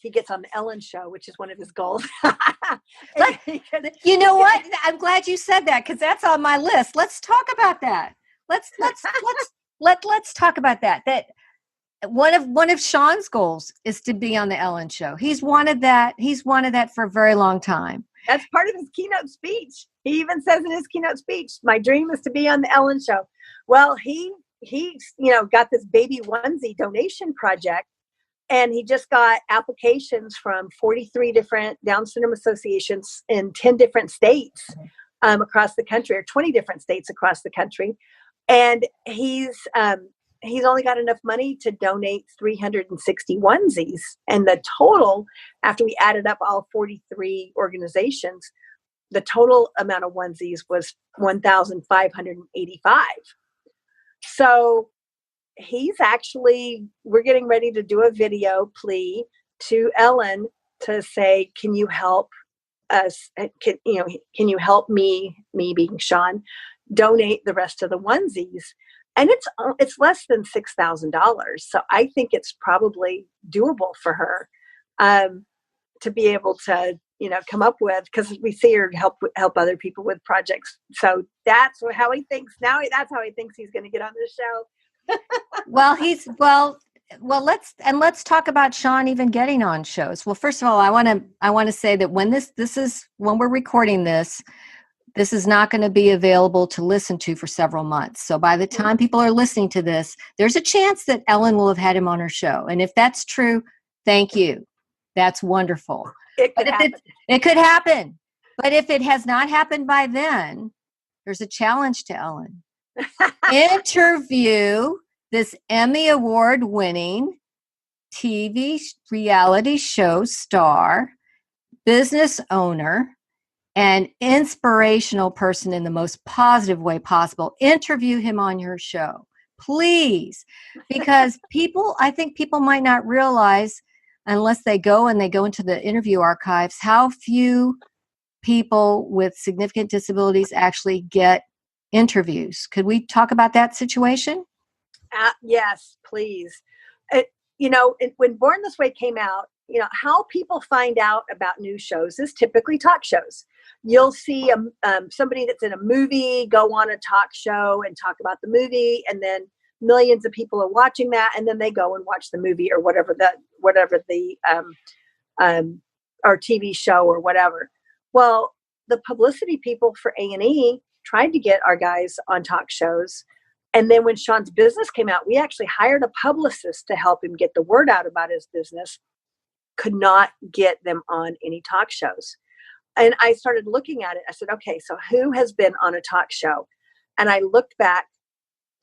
he gets on the Ellen show, which is one of his goals. You know what? I'm glad you said that, because that's on my list. Let's talk about that. Let's talk about that. That one of Sean's goals is to be on the Ellen show. He's wanted that for a very long time. That's part of his keynote speech. He even says in his keynote speech, "My dream is to be on the Ellen show." Well, he got this baby onesie donation project, and he just got applications from 43 different Down syndrome associations in 10 different states across the country, or 20 different states across the country. And he's only got enough money to donate 360 onesies. And the total, after we added up all 43 organizations, the total amount of onesies was 1,585. So we're getting ready to do a video plea to Ellen to say, can you help us? Can you help me being Sean, donate the rest of the onesies? And it's less than $6,000. So I think it's probably doable for her to be able to, come up with, because we see her help other people with projects. So that's how he thinks now. That's how he thinks he's going to get on this show. Let's talk about Sean even getting on shows. Well, first of all, I want to say that when we're recording this is not going to be available to listen to for several months. So by the time people are listening to this, there's a chance that Ellen will have had him on her show. And if that's true, thank you. That's wonderful. It could happen. But if it has not happened by then, there's a challenge to Ellen. Interview this Emmy Award winning TV reality show star, business owner, and inspirational person in the most positive way possible. Interview him on your show, please. Because I think people might not realize, unless they go into the interview archives, how few people with significant disabilities actually get interviews. Could we talk about that situation? Yes, please. When Born This Way came out, how people find out about new shows is typically talk shows. You'll see somebody that's in a movie go on a talk show and talk about the movie, and then millions of people are watching that, and then they go and watch the movie or whatever the or TV show or whatever. Well, the publicity people for A&E tried to get our guys on talk shows. And then when Sean's business came out, we actually hired a publicist to help him get the word out about his business. Could not get them on any talk shows. And I started looking at it. I said, okay, so who has been on a talk show? And I looked back,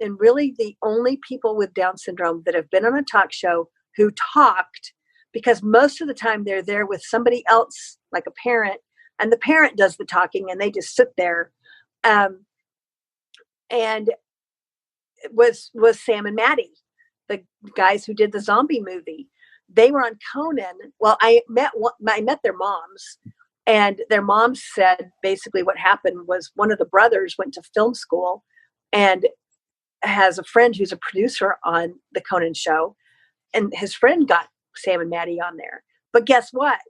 and really the only people with Down syndrome that have been on a talk show who talked, because most of the time they're there with somebody else, like a parent, and the parent does the talking and they just sit there. And it was Sam and Maddie, the guys who did the zombie movie. They were on Conan. Well, I met their moms, and their moms said basically what happened was one of the brothers went to film school and has a friend who's a producer on the Conan show, and his friend got Sam and Maddie on there. But guess what?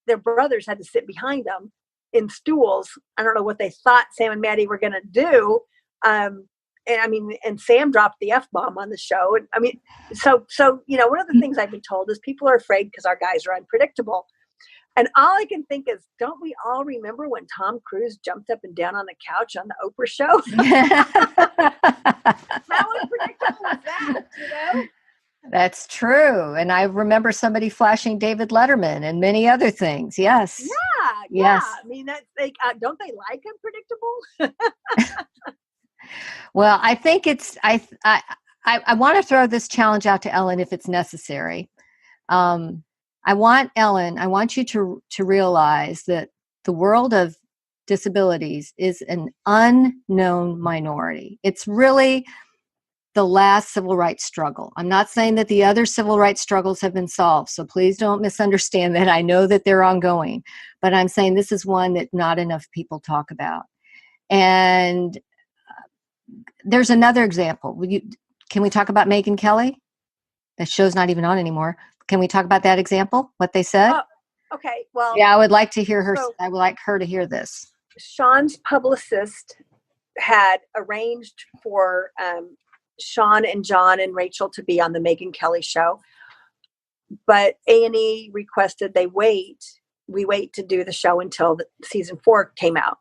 Their brothers had to sit behind them in stools. I don't know what they thought Sam and Maddie were going to do. And Sam dropped the F-bomb on the show. And I mean, so, one of the things I've been told is people are afraid because our guys are unpredictable. And all I can think is, don't we all remember when Tom Cruise jumped up and down on the couch on the Oprah show? How unpredictable was that, That's true. And I remember somebody flashing David Letterman and many other things. Yes. Yeah. Yes. I mean, that's don't they like unpredictable? Well, I think I want to throw this challenge out to Ellen if it's necessary. I want you to realize that the world of disabilities is an unknown minority. It's really the last civil rights struggle. I'm not saying that the other civil rights struggles have been solved, so please don't misunderstand that. I know that they're ongoing, but I'm saying this is one that not enough people talk about. And there's another example. Can we talk about Megyn Kelly? That show's not even on anymore. Can we talk about that example? What they said? Oh, okay. Well, Yeah, I would like to hear her. so I would like her to hear this. Sean's publicist had arranged for Sean and John and Rachel to be on the Megyn Kelly show, but A&E requested we wait to do the show until season 4 came out.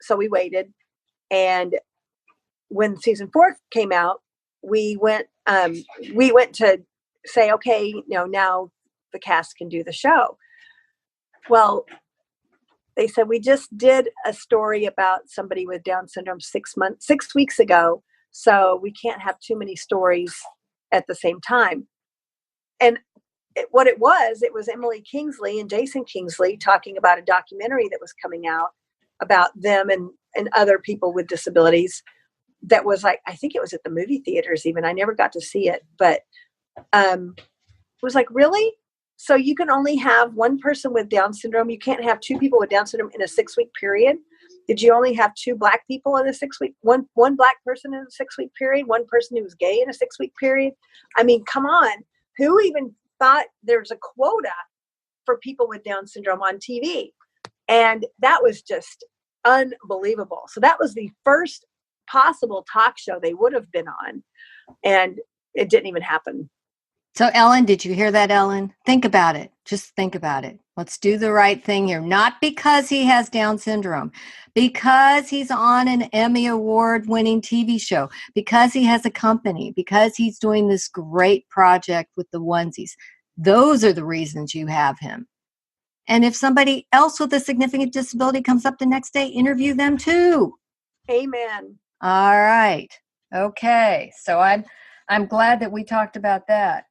So we waited, and when season 4 came out, we went to say, okay, now the cast can do the show. Well, they said, we just did a story about somebody with Down syndrome 6 weeks ago, so we can't have too many stories at the same time. And it was Emily Kingsley and Jason Kingsley talking about a documentary that was coming out about them and other people with disabilities. That was like, I think it was at the movie theaters even. I never got to see it, but it was like, really? So you can only have one person with Down syndrome. You can't have 2 people with Down syndrome in a 6-week period. Did you only have 2 Black people in a 6-week, one Black person in a 6-week period, one person who was gay in a 6-week period? I mean, come on. Who even thought there's a quota for people with Down syndrome on TV? And that was just unbelievable. So that was the first possible talk show they would have been on, and it didn't even happen. So Ellen, did you hear that, Ellen? Think about it. Just think about it. Let's do the right thing here. Not because he has Down syndrome, because he's on an Emmy Award-winning TV show, because he has a company, because he's doing this great project with the onesies. Those are the reasons you have him. And if somebody else with a significant disability comes up the next day, interview them too. Amen. All right. Okay. So I'm glad that we talked about that.